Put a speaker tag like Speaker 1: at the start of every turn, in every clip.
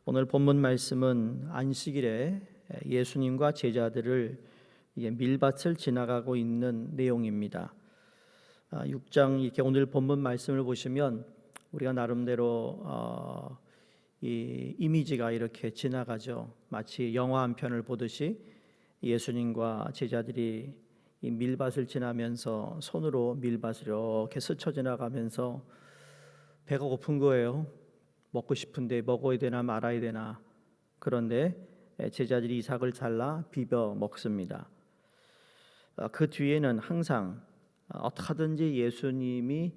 Speaker 1: 오늘 본문 말씀은 안식일에 예수님과 제자들을 밀밭을 지나가고 있는 내용입니다. 6장 이렇게 오늘 본문 말씀을 보시면 우리가 나름대로 이 이미지가 이렇게 지나가죠. 마치 영화 한 편을 보듯이 예수님과 제자들이 이 밀밭을 지나면서 손으로 밀밭을 이렇게 스쳐 지나가면서 배가 고픈 거예요. 먹고 싶은데 먹어야 되나 말아야 되나. 그런데 제자들이 이삭을 잘라 비벼 먹습니다. 그 뒤에는 항상 어떻게든지 예수님이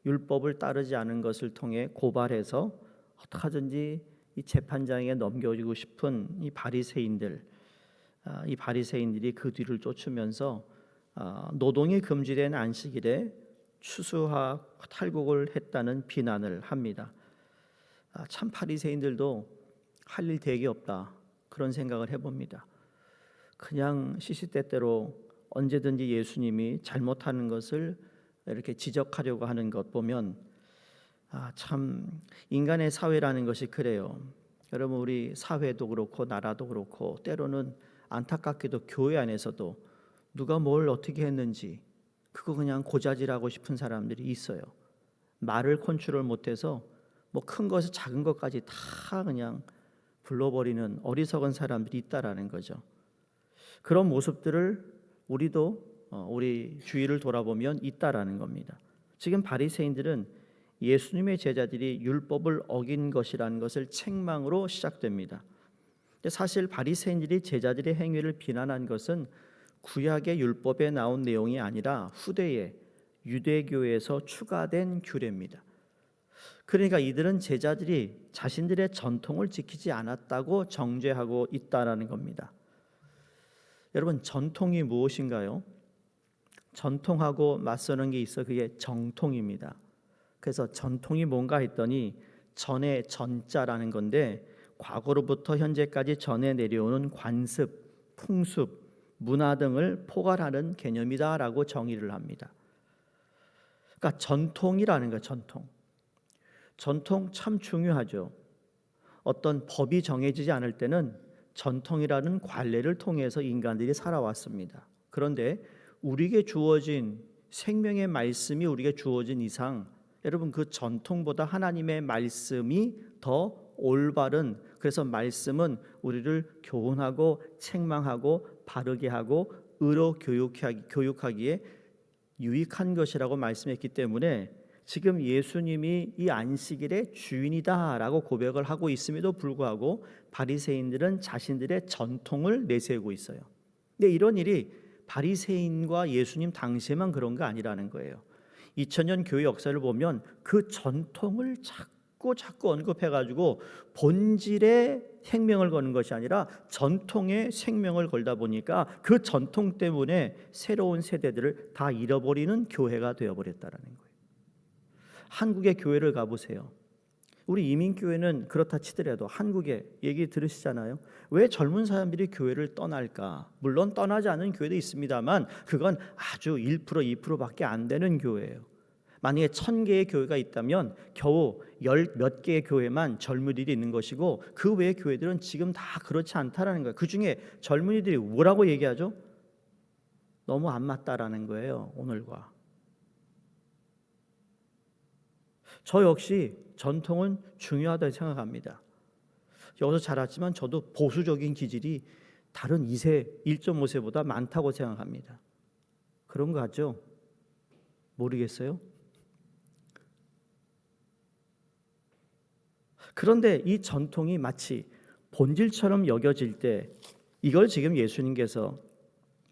Speaker 1: 율법을 따르지 않은 것을 통해 고발해서 어떻게든지 이 재판장에 넘겨주고 싶은 이 바리새인들이 그 뒤를 쫓으면서 노동이 금지된 안식일에 추수와 탈곡을 했다는 비난을 합니다. 참 바리새인들도 할 일 되게 없다, 그런 생각을 해봅니다. 그냥 시시때때로 언제든지 예수님이 잘못하는 것을 이렇게 지적하려고 하는 것 보면 참 인간의 사회라는 것이 그래요. 여러분, 우리 사회도 그렇고 나라도 그렇고 때로는 안타깝게도 교회 안에서도 누가 뭘 어떻게 했는지 그거 그냥 고자질하고 싶은 사람들이 있어요. 말을 컨트롤 못해서 뭐 큰 것에 작은 것까지 다 그냥 불러버리는 어리석은 사람들이 있다라는 거죠. 그런 모습들을 우리도 우리 주위를 돌아보면 있다라는 겁니다. 지금 바리새인들은 예수님의 제자들이 율법을 어긴 것이라는 것을 책망으로 시작됩니다. 사실 바리새인들이 제자들의 행위를 비난한 것은 구약의 율법에 나온 내용이 아니라 후대에 유대교에서 추가된 규례입니다. 그러니까 이들은 제자들이 자신들의 전통을 지키지 않았다고 정죄하고 있다라는 겁니다. 여러분, 전통이 무엇인가요? 전통하고 맞서는 게 있어. 그게 정통입니다. 그래서 전통이 뭔가 했더니 전의 전자라는 건데 과거로부터 현재까지 전해 내려오는 관습, 풍습, 문화 등을 포괄하는 개념이다라고 정의를 합니다. 그러니까 전통이라는 거예요. 전통 참 중요하죠. 어떤 법이 정해지지 않을 때는 전통이라는 관례를 통해서 인간들이 살아왔습니다. 그런데 우리에게 주어진 생명의 말씀이 우리에게 주어진 이상, 여러분, 그 전통보다 하나님의 말씀이 더 올바른, 그래서 말씀은 우리를 교훈하고 책망하고 바르게 하고 의로 교육하기에 유익한 것이라고 말씀했기 때문에 지금 예수님이 이 안식일의 주인이다라고 고백을 하고 있음에도 불구하고 바리새인들은 자신들의 전통을 내세우고 있어요. 근데 이런 일이 바리새인과 예수님 당시에만 그런 거 아니라는 거예요. 2000년 교회 역사를 보면 그 전통을 자꾸 언급해가지고 본질의 생명을 거는 것이 아니라 전통에 생명을 걸다 보니까 그 전통 때문에 새로운 세대들을 다 잃어버리는 교회가 되어버렸다는 거예요. 한국의 교회를 가보세요. 우리 이민교회는 그렇다 치더라도 한국의 얘기 들으시잖아요. 왜 젊은 사람들이 교회를 떠날까? 물론 떠나지 않은 교회도 있습니다만 그건 아주 1%, 2%밖에 안 되는 교회예요. 만약에 1000개의 교회가 있다면 겨우 10몇 개의 교회만 젊은이들이 있는 것이고 그 외의 교회들은 지금 다 그렇지 않다라는 거예요. 그 중에 젊은이들이 뭐라고 얘기하죠? 너무 안 맞다라는 거예요. 오늘과. 저 역시 전통은 중요하다고 생각합니다. 여기서 자랐지만 저도 보수적인 기질이 다른 2세, 1.5세보다 많다고 생각합니다. 그런 거 같죠? 모르겠어요? 그런데 이 전통이 마치 본질처럼 여겨질 때 이걸 지금 예수님께서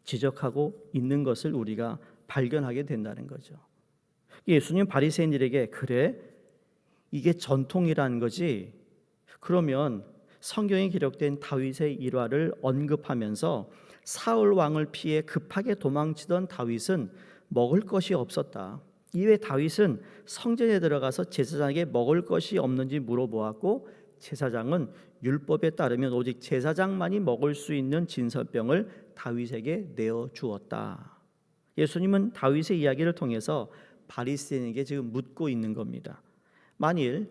Speaker 1: 지적하고 있는 것을 우리가 발견하게 된다는 거죠. 예수님 바리새인들에게 그래? 이게 전통이라는 거지? 그러면 성경에 기록된 다윗의 일화를 언급하면서 사울 왕을 피해 급하게 도망치던 다윗은 먹을 것이 없었다. 이에 다윗은 성전에 들어가서 제사장에게 먹을 것이 없는지 물어보았고 제사장은 율법에 따르면 오직 제사장만이 먹을 수 있는 진설병을 다윗에게 내어 주었다. 예수님은 다윗의 이야기를 통해서 바리새인에게 지금 묻고 있는 겁니다. 만일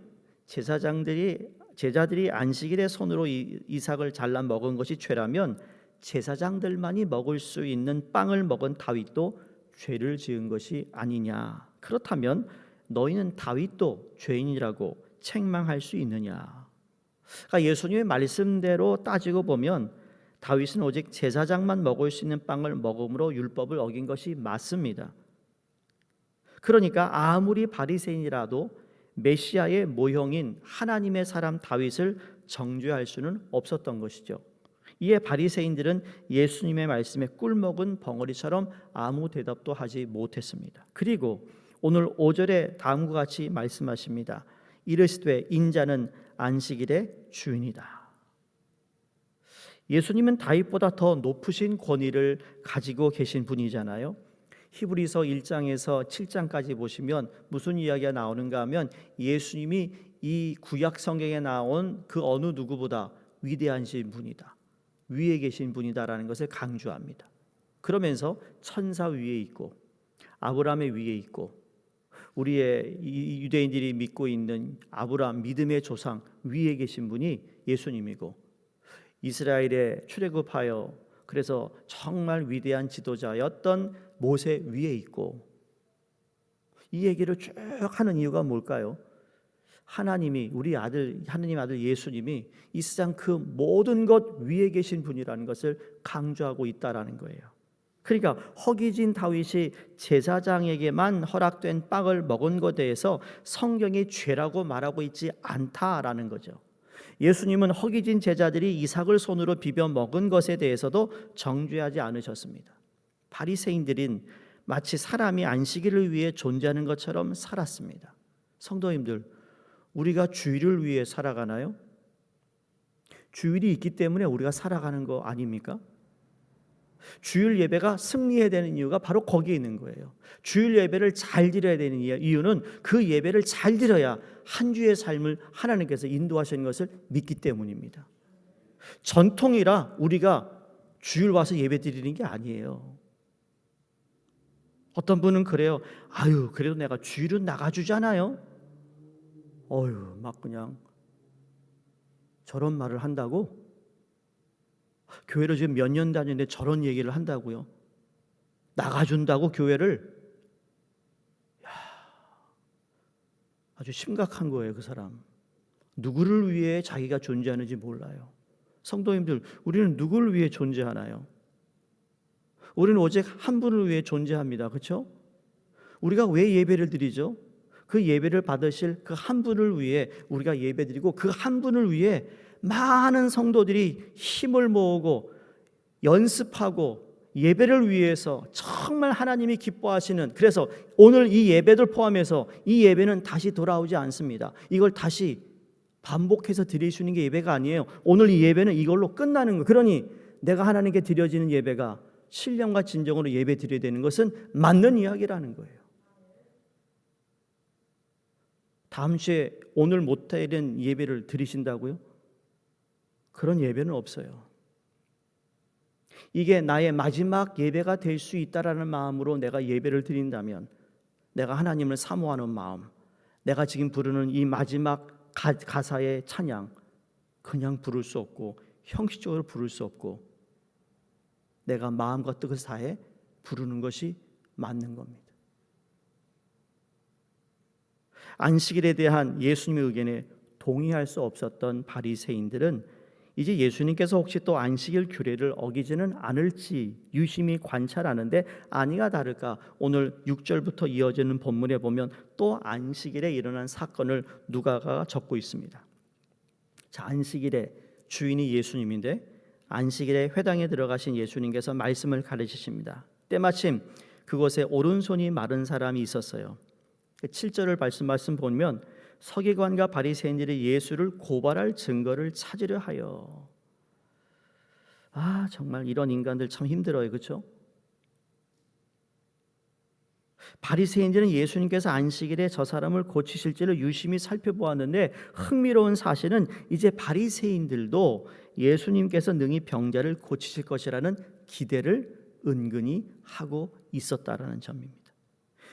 Speaker 1: 제자들이 안식일에 손으로 이삭을 잘라 먹은 것이 죄라면 제사장들만이 먹을 수 있는 빵을 먹은 다윗도 죄를 지은 것이 아니냐? 그렇다면 너희는 다윗도 죄인이라고 책망할 수 있느냐? 그러니까 예수님의 말씀대로 따지고 보면 다윗은 오직 제사장만 먹을 수 있는 빵을 먹음으로 율법을 어긴 것이 맞습니다. 그러니까 아무리 바리새인이라도 메시아의 모형인 하나님의 사람 다윗을 정죄할 수는 없었던 것이죠. 이에 바리새인들은 예수님의 말씀에 꿀먹은 벙어리처럼 아무 대답도 하지 못했습니다. 그리고 오늘 5절에 다음과 같이 말씀하십니다. 이르시되 인자는 안식일의 주인이다. 예수님은 다윗보다 더 높으신 권위를 가지고 계신 분이잖아요. 히브리서 1장에서 7장까지 보시면 무슨 이야기가 나오는가 하면 예수님이 이 구약 성경에 나온 그 어느 누구보다 위대하신 분이다, 위에 계신 분이다라는 것을 강조합니다. 그러면서 천사 위에 있고 아브라함의 위에 있고 우리의 유대인들이 믿고 있는 아브라함 믿음의 조상 위에 계신 분이 예수님이고, 이스라엘에 출애굽하여 그래서 정말 위대한 지도자였던 모세 위에 있고, 이 얘기를 쭉 하는 이유가 뭘까요? 하나님이 우리 아들, 하느님 아들 예수님이 이 세상 그 모든 것 위에 계신 분이라는 것을 강조하고 있다라는 거예요. 그러니까 허기진 다윗이 제사장에게만 허락된 빵을 먹은 것에 대해서 성경이 죄라고 말하고 있지 않다라는 거죠. 예수님은 허기진 제자들이 이삭을 손으로 비벼 먹은 것에 대해서도 정죄하지 않으셨습니다. 바리새인들은 마치 사람이 안식일을 위해 존재하는 것처럼 살았습니다. 성도님들, 우리가 주일을 위해 살아가나요? 주일이 있기 때문에 우리가 살아가는 거 아닙니까? 주일 예배가 승리해야 되는 이유가 바로 거기에 있는 거예요. 주일 예배를 잘 드려야 되는 이유는 그 예배를 잘 드려야 한 주의 삶을 하나님께서 인도하시는 것을 믿기 때문입니다. 전통이라 우리가 주일 와서 예배 드리는 게 아니에요. 어떤 분은 그래요. 아유, 그래도 내가 주일은 나가주잖아요. 어휴, 막 그냥 저런 말을 한다고? 교회를 지금 몇 년 다니는데 저런 얘기를 한다고요? 나가준다고 교회를? 야, 아주 심각한 거예요. 그 사람 누구를 위해 자기가 존재하는지 몰라요. 성도님들, 우리는 누구를 위해 존재하나요? 우리는 오직 한 분을 위해 존재합니다. 그렇죠? 우리가 왜 예배를 드리죠? 그 예배를 받으실 그 한 분을 위해 우리가 예배드리고, 그 한 분을 위해 많은 성도들이 힘을 모으고 연습하고 예배를 위해서 정말 하나님이 기뻐하시는, 그래서 오늘 이 예배들 포함해서 이 예배는 다시 돌아오지 않습니다. 이걸 다시 반복해서 드리시는 게 예배가 아니에요. 오늘 이 예배는 이걸로 끝나는 거예요. 그러니 내가 하나님께 드려지는 예배가 신령과 진정으로 예배 드려야 되는 것은 맞는 이야기라는 거예요. 다음 주에 오늘 못하는 예배를 드리신다고요? 그런 예배는 없어요. 이게 나의 마지막 예배가 될 수 있다라는 마음으로 내가 예배를 드린다면, 내가 하나님을 사모하는 마음, 내가 지금 부르는 이 마지막 가사의 찬양 그냥 부를 수 없고 형식적으로 부를 수 없고 내가 마음과 뜻을 다해 부르는 것이 맞는 겁니다. 안식일에 대한 예수님의 의견에 동의할 수 없었던 바리새인들은 이제 예수님께서 혹시 또 안식일 규례를 어기지는 않을지 유심히 관찰하는데, 아니가 다를까 오늘 6절부터 이어지는 본문에 보면 또 안식일에 일어난 사건을 누가가 적고 있습니다. 자, 안식일의 주인이 예수님인데 안식일에 회당에 들어가신 예수님께서 말씀을 가르치십니다. 때마침 그곳에 오른손이 마른 사람이 있었어요. 7절을 말씀 보면 서기관과 바리새인들이 예수를 고발할 증거를 찾으려 하여. 정말 이런 인간들 참 힘들어요. 그렇죠? 바리새인들은 예수님께서 안식일에 저 사람을 고치실지를 유심히 살펴보았는데, 흥미로운 사실은 이제 바리새인들도 예수님께서 능히 병자를 고치실 것이라는 기대를 은근히 하고 있었다라는 점입니다.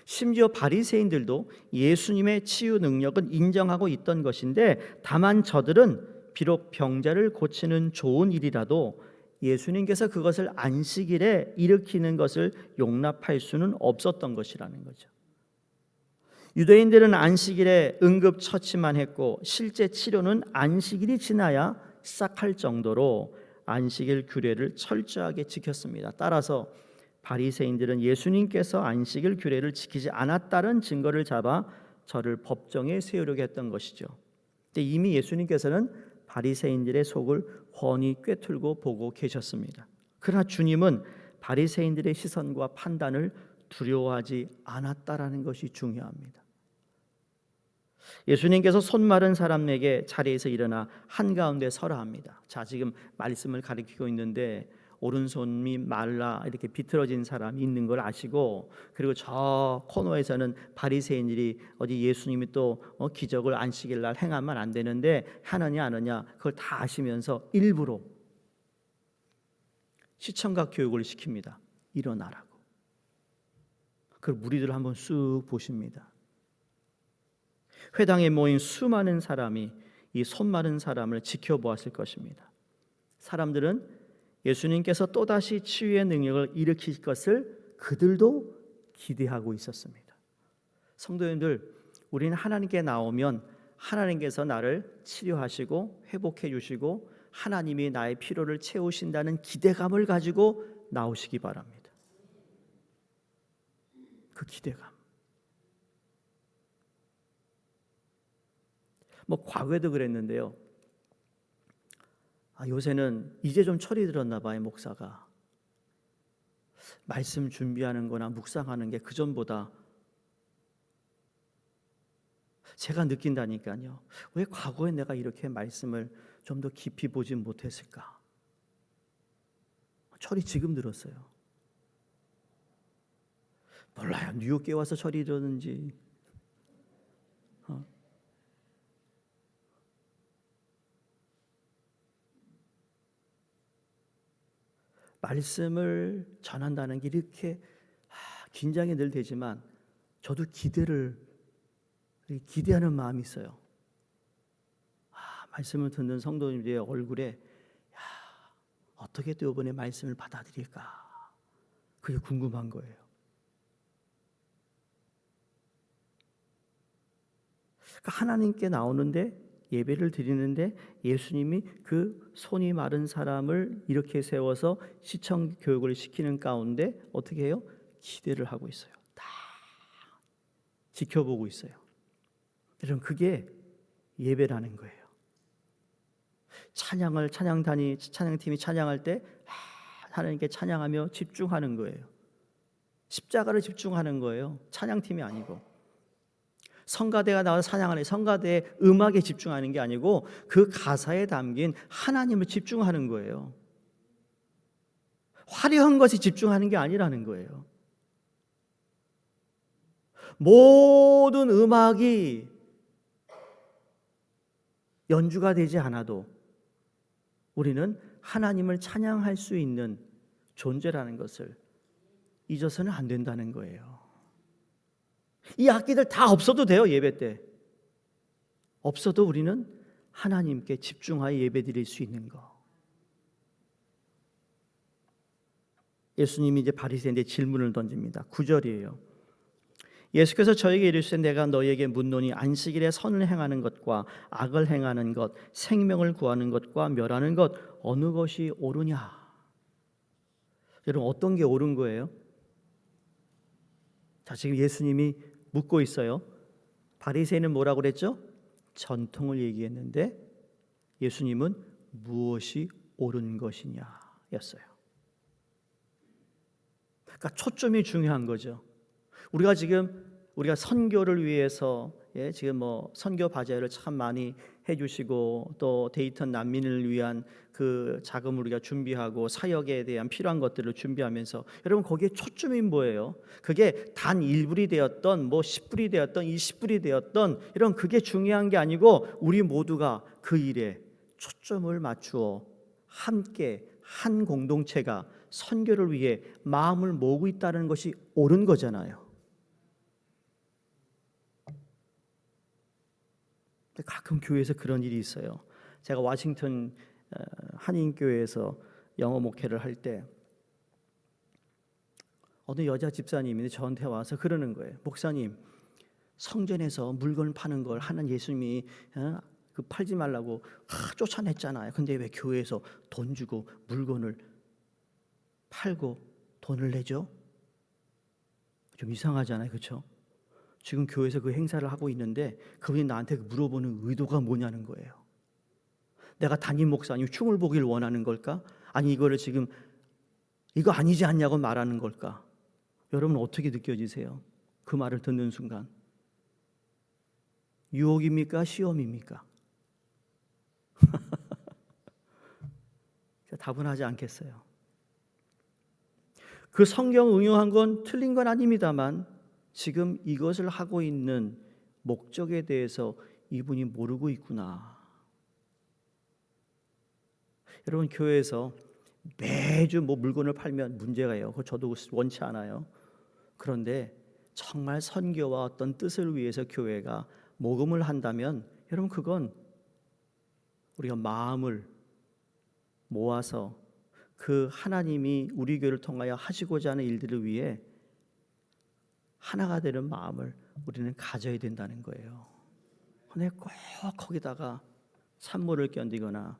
Speaker 1: 심지어 바리새인들도 예수님의 치유 능력은 인정하고 있던 것인데, 다만 저들은 비록 병자를 고치는 좋은 일이라도 예수님께서 그것을 안식일에 일으키는 것을 용납할 수는 없었던 것이라는 거죠. 유대인들은 안식일에 응급처치만 했고 실제 치료는 안식일이 지나야 시작할 정도로 안식일 규례를 철저하게 지켰습니다. 따라서 바리새인들은 예수님께서 안식일 규례를 지키지 않았다는 증거를 잡아 저를 법정에 세우려고 했던 것이죠. 근데 이미 예수님께서는 바리새인들의 속을 훤히 꿰뚫고 보고 계셨습니다. 그러나 주님은 바리새인들의 시선과 판단을 두려워하지 않았다라는 것이 중요합니다. 예수님께서 손 마른 사람에게 자리에서 일어나 한가운데 서라 합니다. 자, 지금 말씀을 가리키고 있는데 오른손이 말라 이렇게 비틀어진 사람이 있는 걸 아시고, 그리고 저 코너에서는 바리새인들이 어디 예수님이 또 기적을 안식일 날 행하면 안 되는데 하느냐 안 하느냐 그걸 다 아시면서 일부러 시청각 교육을 시킵니다. 일어나라고. 그걸 무리들 한번 쑥 보십니다. 회당에 모인 수많은 사람이 이 손 마른 사람을 지켜보았을 것입니다. 사람들은 예수님께서 또다시 치유의 능력을 일으킬 것을 그들도 기대하고 있었습니다. 성도님들, 우리는 하나님께 나오면 하나님께서 나를 치료하시고 회복해 주시고 하나님이 나의 필요를 채우신다는 기대감을 가지고 나오시기 바랍니다. 그 기대감. 뭐 과거에도 그랬는데요. 요새는 이제 좀 철이 들었나 봐요. 목사가 말씀 준비하는 거나 묵상하는 게 그전보다 제가 느낀다니까요. 왜 과거에 내가 이렇게 말씀을 좀 더 깊이 보지 못했을까? 철이 지금 들었어요. 몰라요. 뉴욕에 와서 철이 들었는지. 말씀을 전한다는 게 이렇게 긴장이 늘 되지만 저도 기대하는 마음이 있어요. 말씀을 듣는 성도님들의 얼굴에 어떻게 또 이번에 말씀을 받아들일까? 그게 궁금한 거예요. 그러니까 하나님께 나오는데 예배를 드리는데 예수님이 그 손이 마른 사람을 이렇게 세워서 시청 교육을 시키는 가운데 어떻게 해요? 기대를 하고 있어요. 다 지켜보고 있어요. 여러분, 그게 예배라는 거예요. 찬양팀이 찬양할 때 하나님께 찬양하며 집중하는 거예요. 십자가를 집중하는 거예요. 찬양팀이 아니고. 성가대가 나와서 찬양하는 성가대의 음악에 집중하는 게 아니고 그 가사에 담긴 하나님을 집중하는 거예요. 화려한 것에 집중하는 게 아니라는 거예요. 모든 음악이 연주가 되지 않아도 우리는 하나님을 찬양할 수 있는 존재라는 것을 잊어서는 안 된다는 거예요. 이 악기들 다 없어도 돼요. 예배 때 없어도 우리는 하나님께 집중하여 예배 드릴 수 있는 거. 예수님이 이제 바리새인들의 질문을 던집니다. 9절이에요. 예수께서 저에게 이르시되 내가 너희에게 묻노니 안식일에 선을 행하는 것과 악을 행하는 것, 생명을 구하는 것과 멸하는 것 어느 것이 옳으냐? 여러분, 어떤 게 옳은 거예요? 자, 지금 예수님이 묻고 있어요. 바리새인은 뭐라고 그랬죠? 전통을 얘기했는데 예수님은 무엇이 옳은 것이냐 였어요. 그러니까 초점이 중요한 거죠. 우리가 선교를 위해서 지금 뭐 선교 바자회를 참 많이 해주시고 또 데이턴 난민을 위한 그 자금을 우리가 준비하고 사역에 대한 필요한 것들을 준비하면서 여러분 거기에 초점이 뭐예요? 그게 단 1불이 되었던 뭐 10불이 되었던 20불이 되었던 이런 그게 중요한 게 아니고 우리 모두가 그 일에 초점을 맞추어 함께 한 공동체가 선교를 위해 마음을 모으고 있다는 것이 옳은 거잖아요. 가끔 교회에서 그런 일이 있어요. 제가 워싱턴 한인교회에서 영어 목회를 할 때 어느 여자 집사님이 저한테 와서 그러는 거예요. 목사님, 성전에서 물건 파는 걸 하는 예수님이 그 팔지 말라고 쫓아냈잖아요. 근데 왜 교회에서 돈 주고 물건을 팔고 돈을 내죠? 좀 이상하잖아요, 그렇죠? 지금 교회에서 그 행사를 하고 있는데 그분이 나한테 물어보는 의도가 뭐냐는 거예요. 내가 담임 목사님 흉을 보길 원하는 걸까? 아니 이거를 지금 이거 아니지 않냐고 말하는 걸까? 여러분 어떻게 느껴지세요? 그 말을 듣는 순간 유혹입니까? 시험입니까? 답은 하지 않겠어요. 그 성경 응용한 건 틀린 건 아닙니다만 지금 이것을 하고 있는 목적에 대해서 이분이 모르고 있구나. 여러분 교회에서 매주 물건을 팔면 문제가요. 그거 저도 원치 않아요. 그런데 정말 선교와 어떤 뜻을 위해서 교회가 모금을 한다면 여러분 그건 우리가 마음을 모아서 그 하나님이 우리 교회를 통하여 하시고자 하는 일들을 위해 하나가 되는 마음을 우리는 가져야 된다는 거예요. 근데 꼭 거기다가 산모를 견디거나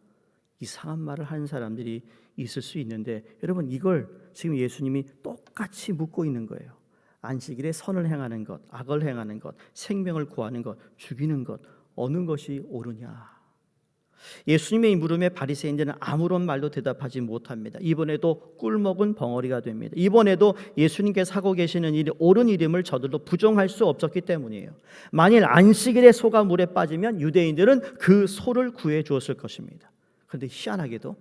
Speaker 1: 이상한 말을 하는 사람들이 있을 수 있는데 여러분 이걸 지금 예수님이 똑같이 묻고 있는 거예요. 안식일에 선을 행하는 것, 악을 행하는 것, 생명을 구하는 것, 죽이는 것 어느 것이 옳으냐. 예수님의 이 물음에 바리새인들은 아무런 말도 대답하지 못합니다. 이번에도 꿀먹은 벙어리가 됩니다. 이번에도 예수님께서 하고 계시는 일이 옳은 일임을 저들도 부정할 수 없었기 때문이에요. 만일 안식일에 소가 물에 빠지면 유대인들은 그 소를 구해 주었을 것입니다. 그런데 희한하게도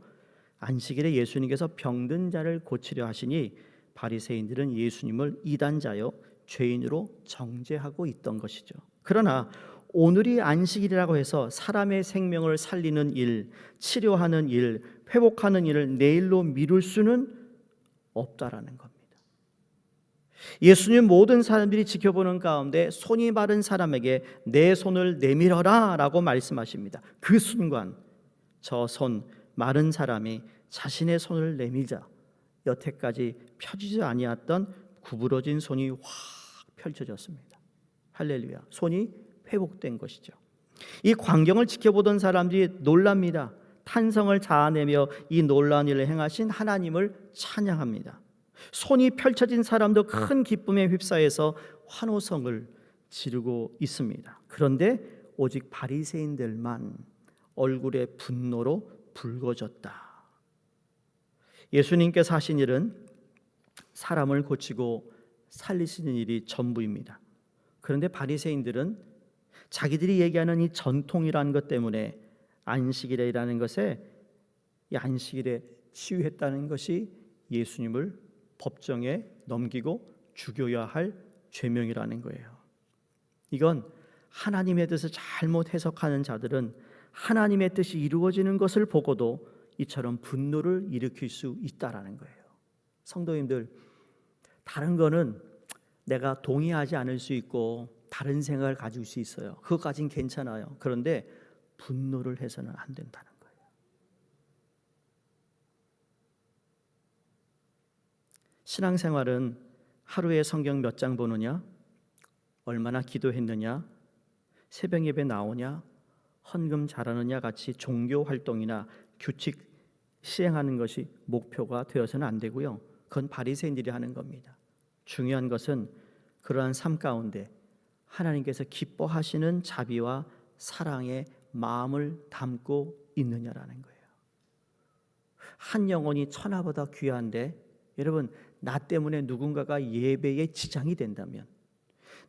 Speaker 1: 안식일에 예수님께서 병든 자를 고치려 하시니 바리새인들은 예수님을 이단자요 죄인으로 정죄하고 있던 것이죠. 그러나 오늘이 안식일이라고 해서 사람의 생명을 살리는 일, 치료하는 일, 회복하는 일을 내일로 미룰 수는 없다라는 겁니다. 예수님 모든 사람들이 지켜보는 가운데 손이 마른 사람에게 내 손을 내밀어라 라고 말씀하십니다. 그 순간 저 손 마른 사람이 자신의 손을 내밀자 여태까지 펴지지 아니었던 구부러진 손이 확 펼쳐졌습니다. 할렐루야. 손이 회복된 것이죠. 이 광경을 지켜보던 사람들이 놀랍니다. 탄성을 자아내며 이 놀라운 일을 행하신 하나님을 찬양합니다. 손이 펼쳐진 사람도 큰 기쁨에 휩싸여서 환호성을 지르고 있습니다. 그런데 오직 바리새인들만 얼굴에 분노로 붉어졌다. 예수님께서 하신 일은 사람을 고치고 살리시는 일이 전부입니다. 그런데 바리새인들은 자기들이 얘기하는 이 전통이라는 것 때문에 안식일이라는 것에 이 안식일에 치유했다는 것이 예수님을 법정에 넘기고 죽여야 할 죄명이라는 거예요. 이건 하나님의 뜻을 잘못 해석하는 자들은 하나님의 뜻이 이루어지는 것을 보고도 이처럼 분노를 일으킬 수 있다라는 거예요. 성도님들, 다른 거는 내가 동의하지 않을 수 있고 다른 생각을 가질 수 있어요. 그것까진 괜찮아요. 그런데 분노를 해서는 안 된다는 거예요. 신앙생활은 하루에 성경 몇 장 보느냐, 얼마나 기도했느냐, 새벽 예배 나오냐, 헌금 잘하느냐 같이 종교 활동이나 규칙 시행하는 것이 목표가 되어서는 안 되고요. 그건 바리새인들이 하는 겁니다. 중요한 것은 그러한 삶 가운데 하나님께서 기뻐하시는 자비와 사랑의 마음을 담고 있느냐라는 거예요. 한 영혼이 천하보다 귀한데 여러분 나 때문에 누군가가 예배에 지장이 된다면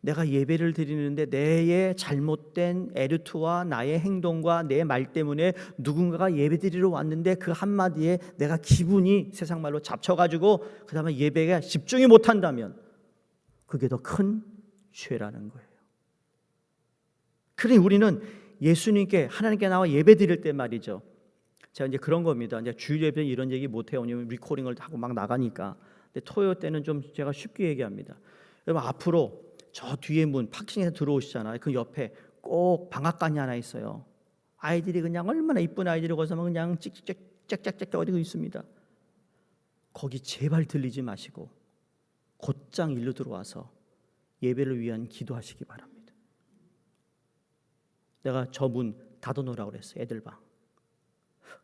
Speaker 1: 내가 예배를 드리는데 내의 잘못된 에르투와 나의 행동과 내 말 때문에 누군가가 예배 드리러 왔는데 그 한마디에 내가 기분이 세상 말로 잡쳐가지고 그 다음에 예배에 집중이 못한다면 그게 더 큰 죄라는 거예요. 그러니 우리는 예수님께 하나님께 나와 예배 드릴 때 말이죠. 제가 이제 그런 겁니다. 이제 주일 예배 이런 얘기 못 해요. 왜냐면 리코딩을 하고 막 나가니까. 근데 토요 때는 좀 제가 쉽게 얘기합니다. 여러분 앞으로 저 뒤에 문 파킹에서 들어오시잖아요. 그 옆에 꼭 방앗간이 하나 있어요. 아이들이 그냥 얼마나 이쁜 아이들이 거기서 그냥 짹짹짹짹 어디고 있습니다. 거기 제발 들리지 마시고 곧장 일로 들어와서 예배를 위한 기도하시기 바랍니다. 내가 저 문 닫아놓으라고 그랬어요. 애들 방.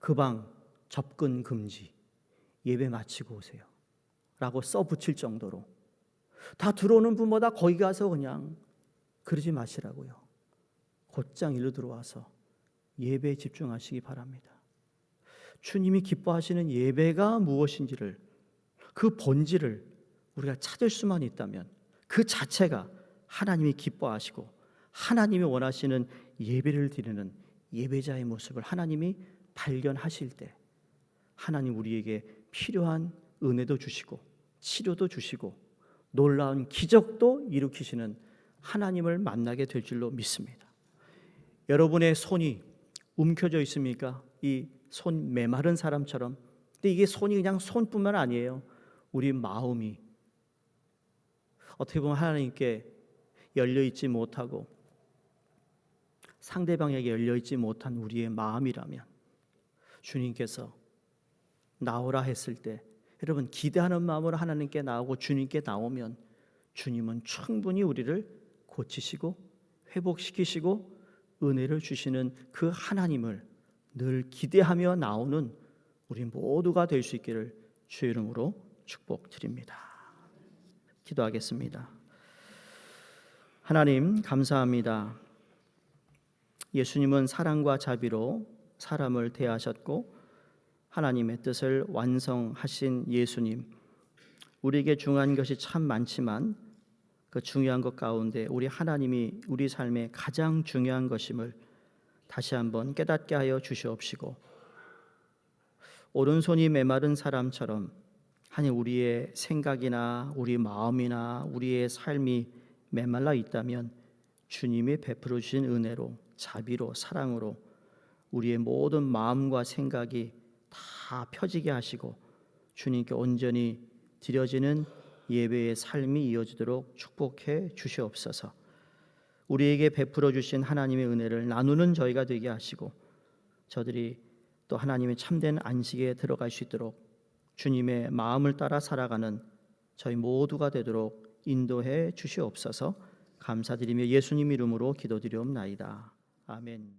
Speaker 1: 그 방 접근 금지. 예배 마치고 오세요. 라고 써붙일 정도로 다 들어오는 분보다 거기 가서 그냥 그러지 마시라고요. 곧장 일로 들어와서 예배에 집중하시기 바랍니다. 주님이 기뻐하시는 예배가 무엇인지를, 그 본질을 우리가 찾을 수만 있다면 그 자체가 하나님이 기뻐하시고 하나님이 원하시는 예배를 드리는 예배자의 모습을 하나님이 발견하실 때 하나님 우리에게 필요한 은혜도 주시고 치료도 주시고 놀라운 기적도 일으키시는 하나님을 만나게 될 줄로 믿습니다. 여러분의 손이 움켜져 있습니까? 이 손 메마른 사람처럼. 근데 이게 손이 그냥 손뿐만 아니에요. 우리 마음이 어떻게 보면 하나님께 열려있지 못하고 상대방에게 열려있지 못한 우리의 마음이라면 주님께서 나오라 했을 때 여러분 기대하는 마음으로 하나님께 나오고 주님께 나오면 주님은 충분히 우리를 고치시고 회복시키시고 은혜를 주시는 그 하나님을 늘 기대하며 나오는 우리 모두가 될 수 있기를 주의 이름으로 축복드립니다. 기도하겠습니다. 하나님 감사합니다. 예수님은 사랑과 자비로 사람을 대하셨고 하나님의 뜻을 완성하신 예수님, 우리에게 중요한 것이 참 많지만 그 중요한 것 가운데 우리 하나님이 우리 삶에 가장 중요한 것임을 다시 한번 깨닫게 하여 주시옵시고 오른손이 메마른 사람처럼 하나님 우리의 생각이나 우리 마음이나 우리의 삶이 메말라 있다면 주님이 베풀어 주신 은혜로 자비로 사랑으로 우리의 모든 마음과 생각이 다 펴지게 하시고 주님께 온전히 드려지는 예배의 삶이 이어지도록 축복해 주시옵소서. 우리에게 베풀어 주신 하나님의 은혜를 나누는 저희가 되게 하시고 저들이 또 하나님의 참된 안식에 들어갈 수 있도록 주님의 마음을 따라 살아가는 저희 모두가 되도록 인도해 주시옵소서. 감사드리며 예수님 이름으로 기도드리옵나이다. 아멘.